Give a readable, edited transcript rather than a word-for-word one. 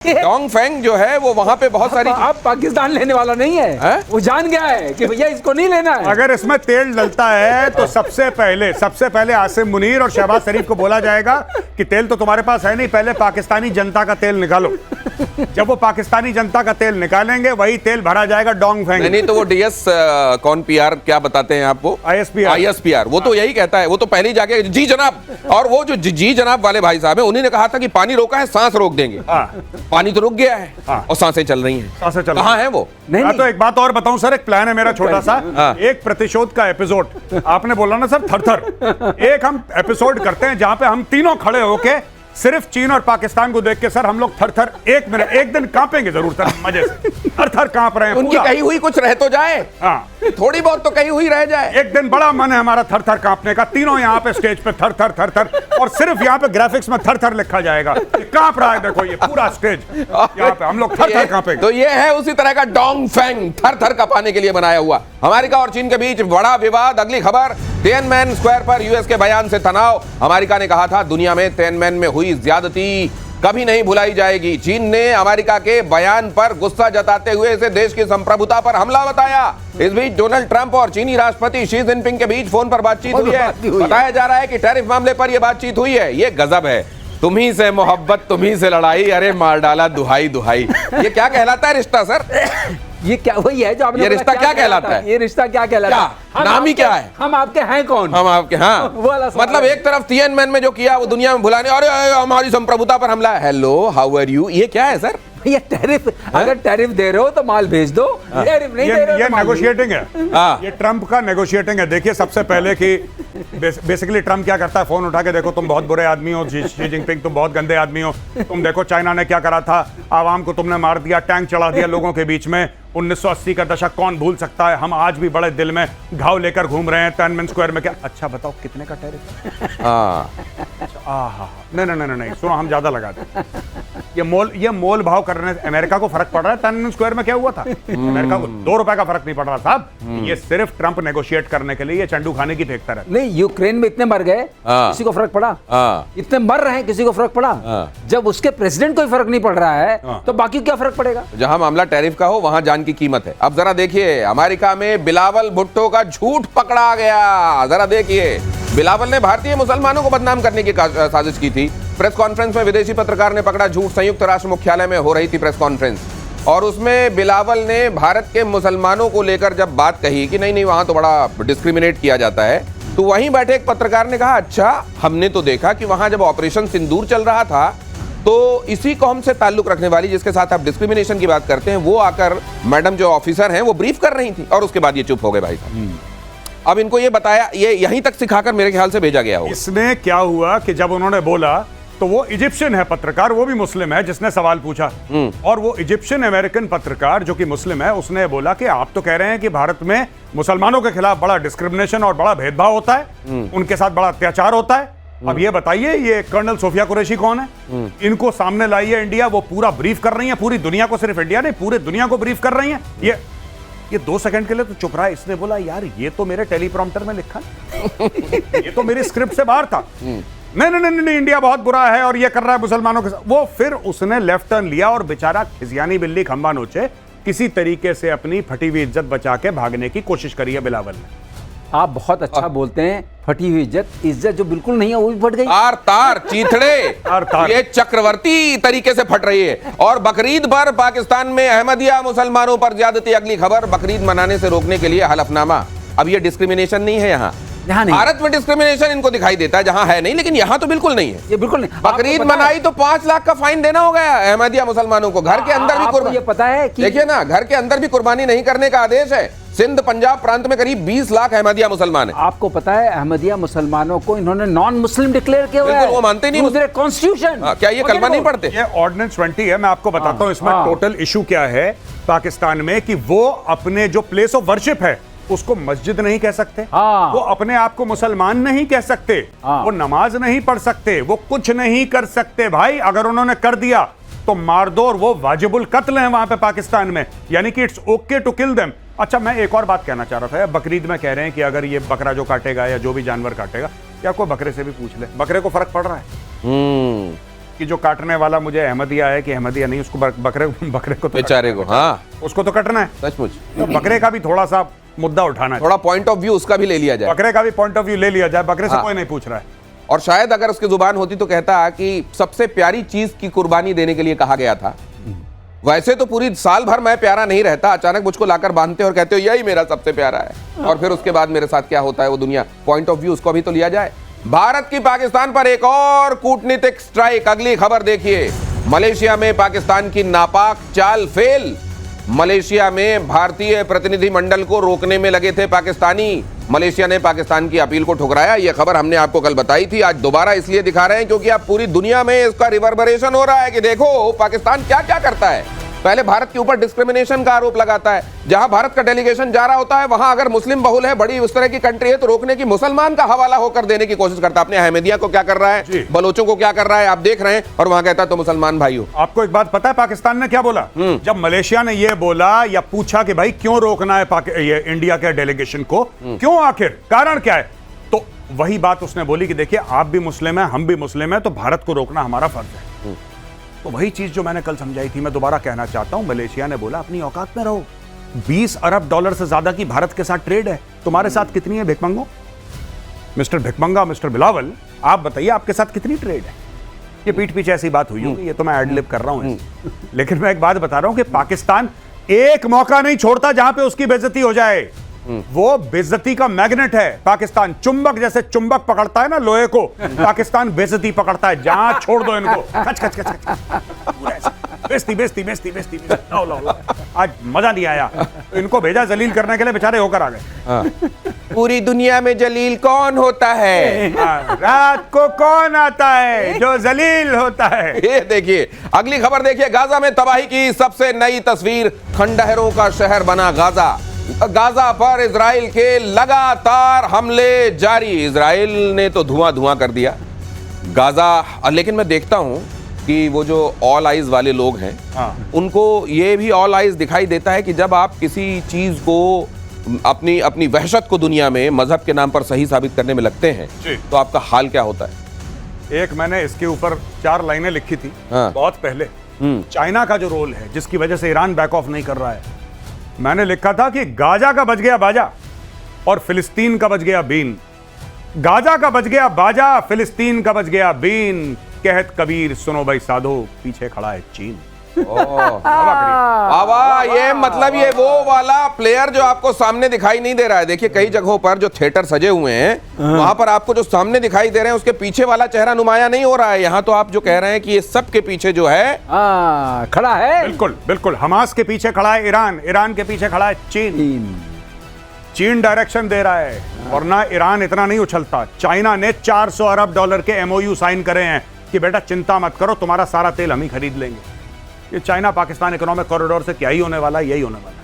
Dongfeng जो है वो वहाँ पे बहुत सारी अब पाकिस्तान लेने वाला नहीं है, वो जान गया है कि भैया इसको नहीं लेना है। अगर इसमें तेल डलता है तो सबसे पहले आसिम मुनीर और शहबाज शरीफ को बोला जाएगा कि तेल तो तुम्हारे पास है नहीं, पहले पाकिस्तानी जनता का तेल निकालो। जब वो पाकिस्तानी जनता का तेल निकालेंगे वही तेल भरा जाएगा डोंगफेंग। नहीं तो वो डीएस कौन पीआर क्या बताते हैं आपको, आईएसपीआर, वो तो यही कहता है, वो तो पहले ही जाके जी जनाब, और वो जो जी जनाब वाले भाई साहब है उन्हीं ने कहा था कि पानी रोका है, सांस रोक देंगे। पानी तो रुक गया है और सांसें चल रही हैं। कहाँ है वो? नहीं तो एक बात और बताऊं सर, एक प्लान है मेरा छोटा सा, एक प्रतिशोध का एपिसोड। आपने बोला ना सर थर-थर, एक हम एपिसोड करते हैं जहां पे हम तीनों खड़े होके सिर्फ चीन और पाकिस्तान को देख के सर हम लोग थर-थर एक दिन कांपेंगे जरूर सर, मजे से थर-थर कांप रहे हैं। उनकी कही हुई कुछ रह तो जाए, थोड़ी बहुत तो कही हुई रह जाए। एक दिन बड़ा मन है हमारा थर-थर कांपने का, तीनों यहाँ पे स्टेज पे थर-थर, और सिर्फ यहाँ पे ग्राफिक्स में थर-थर लिखा जाएगा, कांप रहा है, देखो ये पूरा स्टेज यहाँ पे हम लोग थर-थर कांपेंगे। तो ये है उसी तरह का डोंगफेंग, थर-थर कांपने के लिए बनाया हुआ। अमेरिका और चीन के बीच बड़ा विवाद। अगली खबर, तिएनमेन स्क्वायर पर यूएस के बयान से तनाव। अमेरिका ने कहा था दुनिया में तिएनमेन में हुई ज्यादती कभी नहीं भुलाई जाएगी। चीन ने अमेरिका के बयान पर गुस्सा जताते हुए इसे देश की संप्रभुता पर हमला बताया। इस बीच डोनाल्ड ट्रंप और चीनी राष्ट्रपति शी जिनपिंग के बीच फोन पर बातचीत हुई है। बताया जा रहा है कि टैरिफ मामले पर यह बातचीत हुई है। ये गजब है, तुम्ही से मोहब्बत तुम्ही से लड़ाई, अरे मार डाला दुहाई दुहाई। ये क्या कहलाता है रिश्ता सर? ये क्या वही है जो आपने, ये रिश्ता क्या कहलाता है? ये रिश्ता क्या कहलाता है? नाम ही क्या है? हम आपके हैं कौन? हम आपके, हाँ मतलब एक तरफ तिएनमेन में जो किया वो दुनिया में भुलाने, और हमारी संप्रभुता पर हमला। हेलो हाउ आर यू, ये क्या है सर? ये टैरिफ, अगर टैरिफ दे रहे हो तो माल भेज दो, टैरिफ नहीं दे रहे हो ये तो माल नेगोशिएटिंग है, ये ट्रंप का नेगोशिएटिंग है। देखिए सबसे पहले कि बेसिकली ट्रंप क्या करता है, फोन उठा के देखो तुम बहुत बुरे आदमी हो, शी जिनपिंग तुम बहुत गंदे आदमी हो, तुम देखो चाइना ने क्या करा था, आवाम को तुमने मार दिया, टैंक चढ़ा दिया लोगों के बीच में, 1980 का दशक कौन भूल सकता है, हम आज भी बड़े दिल में घाव लेकर घूम रहे हैं तिएनमेन स्क्वायर में। क्या अच्छा बताओ कितने का टैरिफ? नहीं सुनो, हम ज्यादा लगा दें। ये मोल भाव करने से अमेरिका को फर्क पड़ रहा है। तिएनमेन स्क्वायर में क्या हुआ था, अमेरिका को 2 रुपए का फर्क नहीं पड़ रहा साहब। ये सिर्फ ट्रंप नेगोशिएट करने के लिए ये चंडू खाने की फेंकता रहता है। नहीं, यूक्रेन में इतने मर गए, किसी को फर्क पड़ा? इतने मर रहे हैं, किसी को फर्क पड़ा? जब उसके प्रेसिडेंट को फर्क नहीं पड़ रहा है तो बाकी क्या फर्क पड़ेगा? जहां मामला टैरिफ का हो वहां जान की कीमत है। अब जरा देखिए, अमेरिका में बिलावल भुट्टो का झूठ पकड़ा गया। जरा देखिए, बिलावल ने भारतीय मुसलमानों को बदनाम करने की साजिश की थी। प्रेस कॉन्फ्रेंस में विदेशी पत्रकार ने पकड़ा झूठ। संयुक्त राष्ट्र मुख्यालय में हो रही थी प्रेस कॉन्फ्रेंस, और उसमें बिलावल ने भारत के मुसलमानों को लेकर जब बात कही कि नहीं वहां तो बड़ा डिस्क्रिमिनेट किया जाता है, तो वहीं बैठे एक पत्रकार ने कहा अच्छा, हमने तो देखा कि वहां जब ऑपरेशन सिंदूर चल रहा था तो इसी कौम से ताल्लुक रखने वाली जिसके साथ आप डिस्क्रिमिनेशन की बात करते हैं, वो आकर मैडम जो ऑफिसर हैं वो ब्रीफ कर रही थी, और उसके बाद ये चुप हो गए भाई साहब। अब इनको ये बताया, ये यहीं तक सिखाकर मेरे ख्याल से भेजा गया होगा। इसने क्या हुआ कि जब उन्होंने बोला तो वो इजिप्शियन है पत्रकार, वो भी मुस्लिम है, जिसने सवाल पूछा, और वो इजिप्शियन अमेरिकन पत्रकार जो कि मुस्लिम है, उसने बोला कि आप तो कह रहे हैं कि भारत में मुसलमानों के खिलाफ बड़ा डिस्क्रिमिनेशन और बड़ा भेदभाव होता है, उनके साथ बड़ा अत्याचार होता है। अब ये बताइए, ये कर्नल सोफिया कुरैशी कौन है? इनको सामने लाइए इंडिया, वो पूरा ब्रीफ कर रही है पूरी दुनिया को, सिर्फ इंडिया नहीं पूरे दुनिया को ब्रीफ कर रही है। ये 2 सेकंड के लिए तो चुप रहा है। इसने बोला यार ये तो मेरे टेलीप्रॉम्प्टर में लिखा ये तो मेरी स्क्रिप्ट से बाहर था। नहीं, इंडिया बहुत बुरा है और ये कर रहा है मुसलमानों के साथ। वो फिर उसने लेफ्ट टर्न लिया और बेचारा खिसियानी बिल्ली खंबा नोचे, किसी तरीके से अपनी फटी हुई इज्जत बचा के भागने की कोशिश करी है बिलावल ने। आप बहुत अच्छा बोलते हैं, फटी हुई इज्जत जो बिल्कुल नहीं है वो भी फट गई। तार तार चीथड़े ये चक्रवर्ती तरीके से फट रही है। और बकरीद पर पाकिस्तान में अहमदिया मुसलमानों पर ज्यादती। अगली खबर, बकरीद मनाने से रोकने के लिए हलफनामा। अब ये डिस्क्रिमिनेशन नहीं है यहाँ भारत में डिस्क्रिमिनेशन इनको दिखाई देता है जहां है नहीं, लेकिन यहां तो बिल्कुल नहीं है। ये बिल्कुल नहीं। बकरीद मनाई तो 5 लाख का फाइन देना हो गया अहमदिया मुसलमानों को। घर के अंदर भी कुर्बानी, ये पता है कि देखिए ना, घर के अंदर भी कुर्बानी नहीं करने का आदेश है। सिंध पंजाब प्रांत में करीब 20 लाख अहमदिया मुसलमान हैं। आपको पता है अहमदिया मुसलमानों को इन्होंने नॉन मुस्लिम डिक्लेयर किया हुआ है। वो मानते नहीं दूसरे कॉन्स्टिट्यूशन। क्या ये कलमा नहीं पढ़ते? ये ऑर्डिनेंस 20 है। मैं आपको बताता हूं इसमें टोटल इशू क्या है पाकिस्तान में, कि वो अपने जो प्लेस ऑफ वर्शिप है उसको मस्जिद नहीं कह सकते, वो अपने आप को मुसलमान नहीं कह सकते, वो नमाज नहीं पढ़ सकते, वो कुछ नहीं कर सकते भाई। अगर उन्होंने कर दिया तो मार दो, और वो वाजिबुल कत्ल है वहां पे पाकिस्तान में, यानी कि it's okay to kill them. अच्छा, मैं एक और बात कहना चाह रहा था, बकरीद में कह रहे हैं कि अगर ये बकरा जो काटेगा या जो भी जानवर काटेगा, या कोई बकरे से भी पूछ ले, बकरे को फर्क पड़ रहा है? कि जो काटने वाला मुझे अहमदिया है कि अहमदिया नहीं, उसको बकरे को तो बेचारे को, हाँ उसको तो कटना है। सचमुच। तो बकरे का भी थोड़ा सा मुद्दा उठाना है, थोड़ा पॉइंट ऑफ व्यू उसका भी ले लिया जाए, बकरे का भी पॉइंट ऑफ व्यू ले लिया जाए। बकरे से हाँ। कोई नहीं पूछ रहा है। और शायद अगर उसकी जुबान होती तो कहता कि सबसे प्यारी चीज की कुर्बानी देने के लिए कहा गया था। वैसे तो पूरी साल भर मैं प्यारा नहीं रहता, अचानक मुझको लाकर बांधते और कहते हो यही मेरा सबसे प्यारा है, और फिर उसके बाद मेरे साथ क्या होता है वो दुनिया। पॉइंट ऑफ व्यू उसको भी तो लिया जाए। भारत की पाकिस्तान पर एक और कूटनीतिक स्ट्राइक। अगली खबर देखिए, मलेशिया में पाकिस्तान की नापाक चाल फेल। मलेशिया में भारतीय प्रतिनिधिमंडल को रोकने में लगे थे पाकिस्तानी। मलेशिया ने पाकिस्तान की अपील को ठुकराया। यह खबर हमने आपको कल बताई थी, आज दोबारा इसलिए दिखा रहे हैं क्योंकि अब पूरी दुनिया में इसका रिवर्बरेशन हो रहा है कि देखो पाकिस्तान क्या क्या करता है। पहले भारत के ऊपर डिस्क्रिमिनेशन का आरोप लगाता है, जहां भारत का डेलीगेशन जा रहा होता है वहां अगर मुस्लिम बहुल है, बड़ी उस तरह की कंट्री है, तो रोकने की मुसलमान का हवाला होकर देने की कोशिश करता है। अपने अहमदिया को क्या कर रहा है, बलोचों को क्या कर रहा है, आप देख रहे हैं, और वहां कहता है तो मुसलमान भाई हो। आपको एक बात पता है पाकिस्तान ने क्या बोला? जब मलेशिया ने यह बोला या पूछा कि भाई क्यों रोकना है ये इंडिया के डेलीगेशन को, क्यों, आखिर कारण क्या है, तो वही बात उसने बोली कि देखिए आप भी मुस्लिम हैं, हम भी मुस्लिम हैं, तो भारत को रोकना हमारा फर्ज है। तो वही चीज जो मैंने कल समझाई थी मैं दोबारा कहना चाहता हूं। मलेशिया ने बोला अपनी औकात में रहो। 20 अरब डॉलर से ज्यादा की भारत के साथ ट्रेड है, तुम्हारे साथ कितनी है भिकमंगो? मिस्टर भिकमंगा, मिस्टर बिलावल, आप बताइए आपके साथ कितनी ट्रेड है? ये पीठ पीछे ऐसी बात हुई होगी, ये तो मैं एडलिप कर रहा हूं लेकिन मैं एक बात बता रहा हूं कि पाकिस्तान एक मौका नहीं छोड़ता जहां पे उसकी बेइज्जती हो जाए। वो बेइज्जती का मैग्नेट है पाकिस्तान। चुंबक जैसे चुंबक पकड़ता है ना लोहे को, पाकिस्तान बेइज्जती पकड़ता है। जहां छोड़ दो इनको, खच खच खच खच, पूरा ऐसे बेइज्जती बेइज्जती बेइज्जती बेइज्जती। लो लो लो, आज मजा नहीं आया। इनको भेजा जलील करने के लिए, बेचारे होकर आ गए। पूरी दुनिया में जलील कौन होता है? रात को कौन आता है जो जलील होता है। ये देखिए अगली खबर देखिए, गाजा में तबाही की सबसे नई तस्वीर। खंडहरों का शहर बना गाजा। गाजा पर इजराइल के लगातार हमले जारी। इजराइल ने तो धुआं धुआं कर दिया गाजा। लेकिन मैं देखता हूं कि वो जो ऑल आइज वाले लोग हैं, उनको ये भी ऑल आइज दिखाई देता है कि जब आप किसी चीज को अपनी वहशत को दुनिया में मजहब के नाम पर सही साबित करने में लगते हैं तो आपका हाल क्या होता है। एक मैंने इसके ऊपर 4 लाइनें लिखी थी बहुत पहले। चाइना का जो रोल है जिसकी वजह से ईरान बैक ऑफ नहीं कर रहा है, मैंने लिखा था कि गाजा का बज गया बाजा और फिलिस्तीन का बज गया बीन। गाजा का बज गया बाजा, फिलिस्तीन का बज गया बीन। कहत कबीर सुनो भाई साधो, पीछे खड़ा है चीन। वाह, ये मतलब ये वो वाला प्लेयर जो आपको सामने दिखाई नहीं दे रहा है। देखिए कई जगहों पर जो थिएटर सजे हुए हैं वहां पर आपको जो सामने दिखाई दे रहे हैं उसके पीछे वाला चेहरा नुमाया नहीं हो रहा है। यहाँ तो आप जो कह रहे हैं कि ये सब के पीछे जो है खड़ा है। बिल्कुल बिल्कुल, हमास के पीछे खड़ा है ईरान, ईरान के पीछे खड़ा है चीन। चीन डायरेक्शन दे रहा है। और ना ईरान इतना नहीं उछलता, चाइना ने 400 अरब डॉलर के MOU साइन करे हैं कि बेटा चिंता मत करो, तुम्हारा सारा तेल हम ही खरीद लेंगे। ये चाइना पाकिस्तान इकोनॉमिक कॉरिडोर से क्या ही होने वाला है, यही होने वाला है।